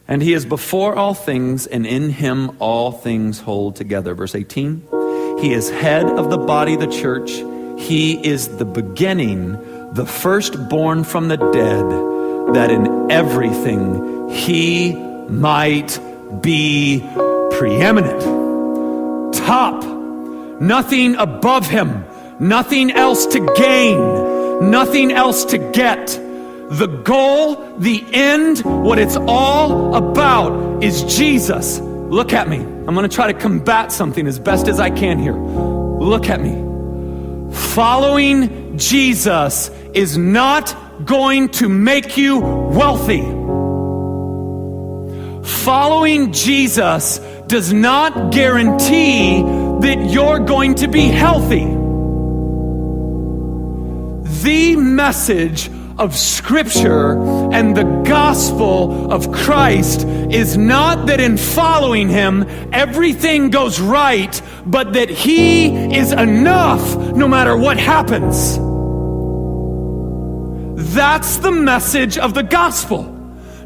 And he is before all things, and in him all things hold together. Verse 18, he is head of the body, the church. He is the beginning, the firstborn from the dead, that in everything he might be preeminent. Top, nothing above him, nothing else to gain, nothing else to get. The goal, the end, what it's all about is Jesus. Look at me. I'm going to try to combat something as best as I can here. Look at me. Following Jesus is not going to make you wealthy. Following Jesus does not guarantee that you're going to be healthy. The message of Scripture and the gospel of Christ is not that in following him everything goes right, but that he is enough no matter what happens. That's the message of the gospel.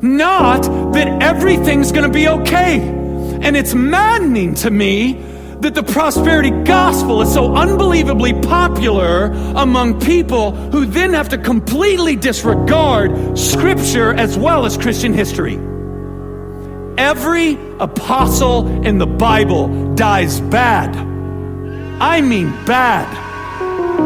Not that everything's going to be okay. And it's maddening to me that the prosperity gospel is so unbelievably popular among people who then have to completely disregard Scripture as well as Christian history. Every apostle in the Bible dies bad. I mean bad.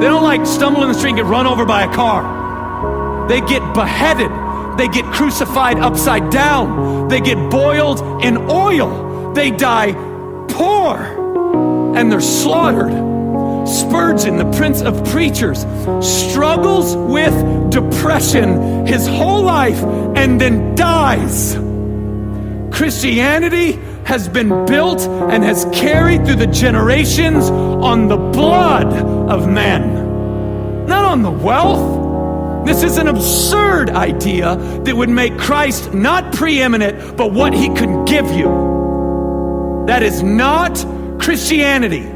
They don't stumble in the street and get run over by a car. They get beheaded. They get crucified upside down. They get boiled in oil. They die poor. And they're slaughtered. Spurgeon, the prince of preachers, struggles with depression his whole life and then dies. Christianity has been built and has carried through the generations on the blood of men, not on the wealth. This is an absurd idea that would make Christ not preeminent, but what he could give you. That is not Christianity.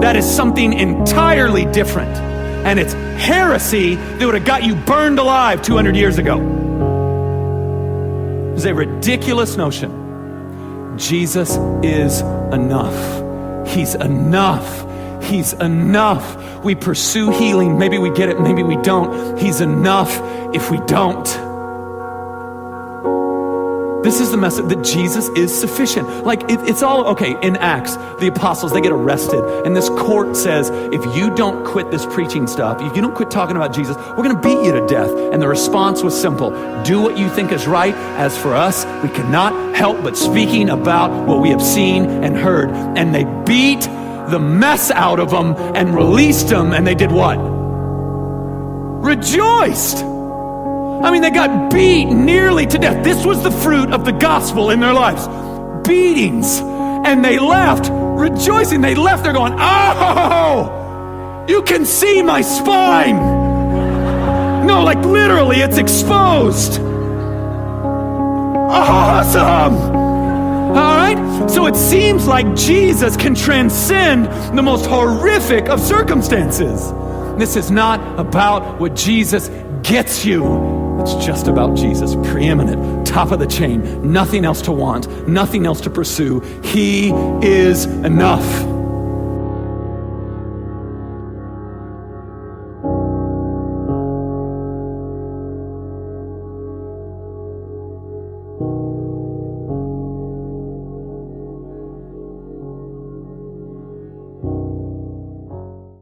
That is something entirely different. And it's heresy that would have got you burned alive 200 years ago. It's a ridiculous notion. Jesus is enough. He's enough. He's enough. We pursue healing. Maybe we get it, maybe we don't. He's enough if we don't. This is the message that Jesus is sufficient. It's all, okay, in Acts, the apostles, they get arrested. And this court says, if you don't quit this preaching stuff, if you don't quit talking about Jesus, we're going to beat you to death. And the response was simple. Do what you think is right. As for us, we cannot help but speaking about what we have seen and heard. And they beat the mess out of them and released them. And they did what? Rejoiced. I mean, they got beat nearly to death. This was the fruit of the gospel in their lives. Beatings. And they left rejoicing. They left there going, oh, you can see my spine. No, literally, it's exposed. Awesome. All right? So it seems like Jesus can transcend the most horrific of circumstances. This is not about what Jesus gets you. It's just about Jesus, preeminent, top of the chain, nothing else to want, nothing else to pursue. He is enough.